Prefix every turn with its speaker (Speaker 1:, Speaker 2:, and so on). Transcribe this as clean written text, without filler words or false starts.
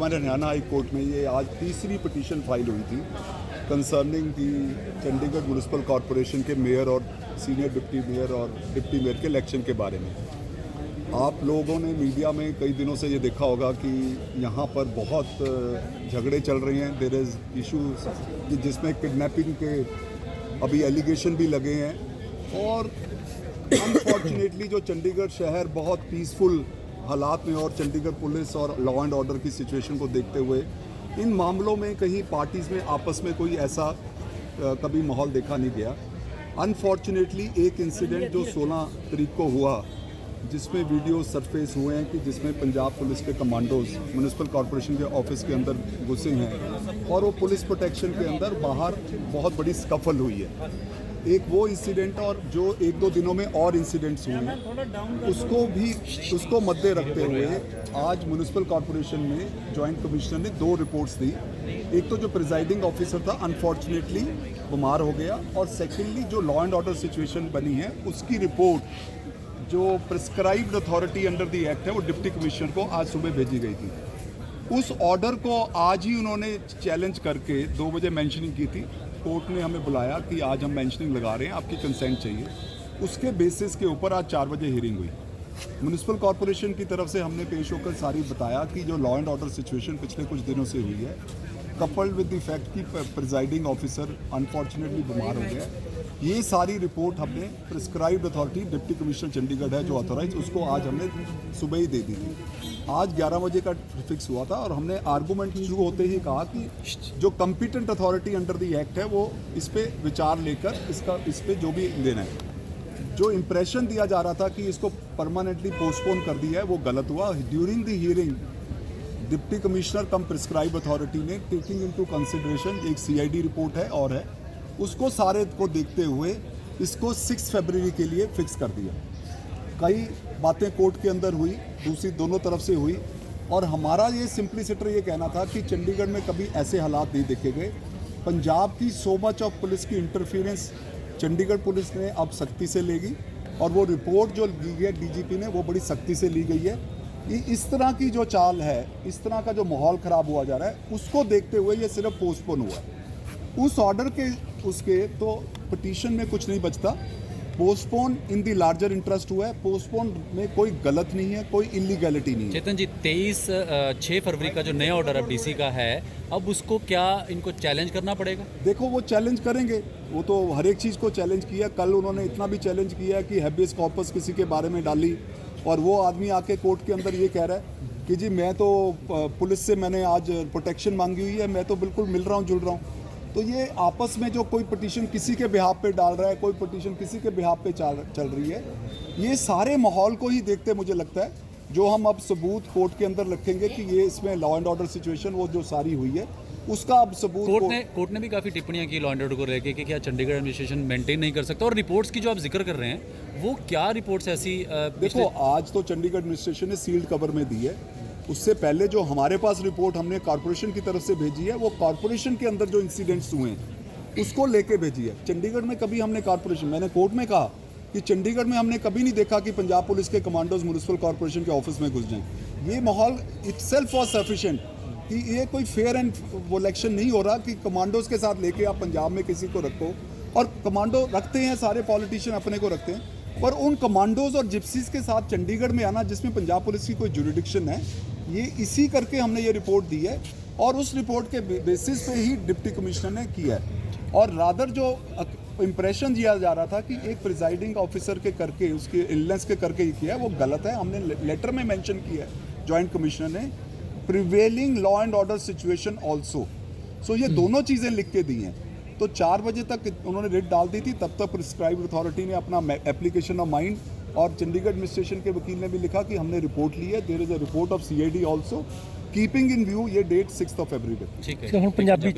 Speaker 1: हमारे Haryana high court में ये आज तीसरी पिटीशन फाइल हुई थी कंसर्निंग दी चंडीगढ़ म्यूनिसिपल कॉरपोरेशन के मेयर और सीनियर डिप्टी मेयर और डिप्टी मेयर के इलेक्शन के बारे में। आप लोगों ने मीडिया में कई दिनों से ये देखा होगा कि यहाँ पर बहुत झगड़े चल रहे हैं। देयर इज़ इशूज़ जिसमें किडनैपिंग के अभी एलिगेशन भी लगे हैं और अनफॉर्चुनेटली जो चंडीगढ़ शहर बहुत पीसफुल हालात में और चंडीगढ़ पुलिस और लॉ एंड ऑर्डर की सिचुएशन को देखते हुए इन मामलों में कहीं पार्टीज़ में आपस में कोई ऐसा कभी माहौल देखा नहीं गया। अनफॉर्चुनेटली एक इंसिडेंट जो 16 तारीख को हुआ जिसमें वीडियो सरफेस हुए हैं कि जिसमें पंजाब पुलिस के कमांडोज म्यूनिसिपल कॉरपोरेशन के ऑफिस के अंदर घुसे हैं और वो पुलिस प्रोटेक्शन के अंदर बाहर बहुत बड़ी स्कफल हुई है। एक वो इंसिडेंट और जो एक दो दिनों में और इंसिडेंट्स हुए हैं उसको मद्दे रखते हुए आज म्यूनिसिपल कॉरपोरेशन में जॉइंट कमिश्नर ने 2 रिपोर्ट्स दी। एक तो जो प्रिजाइडिंग ऑफिसर था अनफॉर्चुनेटली बीमार हो गया और सेकेंडली जो लॉ एंड ऑर्डर सिचुएशन बनी है उसकी रिपोर्ट जो prescribed authority under the act है वो डिप्टी कमिश्नर को आज सुबह भेजी गई थी। उस ऑर्डर को आज ही उन्होंने चैलेंज करके 2 बजे मेंशनिंग की थी। कोर्ट ने हमें बुलाया कि आज हम मेंशनिंग लगा रहे हैं, आपकी कंसेंट चाहिए। उसके बेसिस के ऊपर आज 4 बजे हियरिंग हुई। म्यूनिसिपल कॉरपोरेशन की तरफ से हमने पेश होकर सारी बताया कि जो लॉ एंड ऑर्डर सिचुएशन पिछले कुछ दिनों से हुई है कपल्ड विद द फैक्ट कि प्रिजाइडिंग ऑफिसर अनफॉर्चुनेटली बीमार हो गया, ये सारी रिपोर्ट हमने prescribed authority deputy commissioner Chandigarh है जो ऑथोराइज उसको आज हमने सुबह ही दे दी थी। आज 11 बजे का फिक्स हुआ था और हमने आर्गूमेंट शुरू होते ही कहा कि जो competent authority under the act है वो इस पर विचार लेकर इस पर जो भी लेना है। जो इम्प्रेशन दिया जा रहा था कि इसको परमानेंटली पोस्टपोन कर दिया है वो गलत हुआ। During the hearing deputy commissioner come prescribe authority ने टेकिंग इनटू कंसिडरेशन एक CID रिपोर्ट है और है उसको सारे को देखते हुए इसको 6 फरवरी के लिए फिक्स कर दिया। कई बातें कोर्ट के अंदर हुई, दूसरी दोनों तरफ से हुई और हमारा ये सिंप्लिसिटी ये कहना था कि चंडीगढ़ में कभी ऐसे हालात नहीं देखे गए। पंजाब की सो मच ऑफ पुलिस की इंटरफेरेंस चंडीगढ़ पुलिस ने अब सख्ती से लेगी और वो रिपोर्ट जो ली गई DGP ने वो बड़ी सख्ती से ली गई है। इस तरह की जो चाल है, इस तरह का जो माहौल ख़राब हुआ जा रहा है उसको देखते हुए ये सिर्फ पोस्टपोन हुआ है। उस ऑर्डर के उसके तो पिटीशन में कुछ नहीं बचता। पोस्टपोन इन दी लार्जर इंटरेस्ट हुआ है। पोस्टपोन में कोई गलत नहीं है, कोई इलीगैलिटी नहीं है।
Speaker 2: चेतन जी 6 फरवरी का जो नया ऑर्डर अब DC का है अब उसको क्या इनको चैलेंज करना पड़ेगा?
Speaker 1: देखो वो चैलेंज करेंगे, वो तो हर एक चीज़ को चैलेंज किया। कल उन्होंने इतना भी चैलेंज किया कि हैबियस कॉर्पस किसी के बारे में डाली और वो आदमी आके कोर्ट के अंदर ये कह रहा है कि जी मैं तो पुलिस से मैंने आज प्रोटेक्शन मांगी हुई है, मैं तो बिल्कुल मिल रहा हूँ जुल रहा हूँ। तो ये आपस में जो कोई पिटीशन किसी के बिहाफ पे डाल रहा है, कोई पिटीशन किसी के बिहाफ पे चल रही है, ये सारे माहौल को ही देखते मुझे लगता है जो हम अब सबूत कोर्ट के अंदर रखेंगे कि ये इसमें लॉ एंड ऑर्डर सिचुएशन वो जो सारी हुई है उसका अब सबूत
Speaker 2: कोर्ट ने भी काफ़ी टिप्पणियां की लॉ एंड ऑर्डर को लेकर कि क्या चंडीगढ़ एडमिनिस्ट्रेशन मेंटेन नहीं कर सकता और रिपोर्ट्स की जो आप जिक्र कर रहे हैं वो क्या रिपोर्ट्स ऐसी
Speaker 1: देखो आज तो चंडीगढ़ एडमिनिस्ट्रेशन ने सील्ड कवर में दी है। उससे पहले जो हमारे पास रिपोर्ट हमने कॉरपोरेशन की तरफ से भेजी है वो कॉरपोरेशन के अंदर जो इंसिडेंट्स हुए हैं उसको लेके भेजी है। चंडीगढ़ में कभी हमने कॉरपोरेशन, मैंने कोर्ट में कहा कि चंडीगढ़ में हमने कभी नहीं देखा कि पंजाब पुलिस के कमांडोज म्यूनिसिपल कॉरपोरेशन के ऑफिस में घुस जाएं। ये माहौल इटसेल्फ वाज सफिशिएंट कि ये कोई फेयर एंड वो इलेक्शन नहीं हो रहा कि कमांडोज के साथ लेके आप पंजाब में किसी को रखो। और कमांडो रखते हैं, सारे पॉलिटिशियन अपने को रखते हैं, पर उन कमांडोज और जिप्सीज के साथ चंडीगढ़ में आना जिसमें पंजाब पुलिस की कोई जुरिडिक्शन है, ये इसी करके हमने ये रिपोर्ट दी है और उस रिपोर्ट के बेसिस पे ही डिप्टी कमिश्नर ने किया है। और रादर जो इम्प्रेशन दिया जा रहा था कि एक प्रिजाइडिंग ऑफिसर के करके उसके इलनेस के करके ही किया है वो गलत है। हमने लेटर में मेंशन किया है जॉइंट कमिश्नर ने prevailing law and order situation also. So ये दोनों चीज़ें लिख के दी हैं। तो 4 बजे तक उन्होंने रिट डाल दी थी, तब तक प्रिस्क्राइब्ड अथॉरिटी ने अपना एप्लीकेशन ऑफ माइंड और चंडीगढ़ एडमिनिस्ट्रेशन के वकील ने भी लिखा कि हमने रिपोर्ट ली है, there is a report of CID also keeping in view ये डेट 6 फरवरी।
Speaker 2: ठीक है, पंजाबी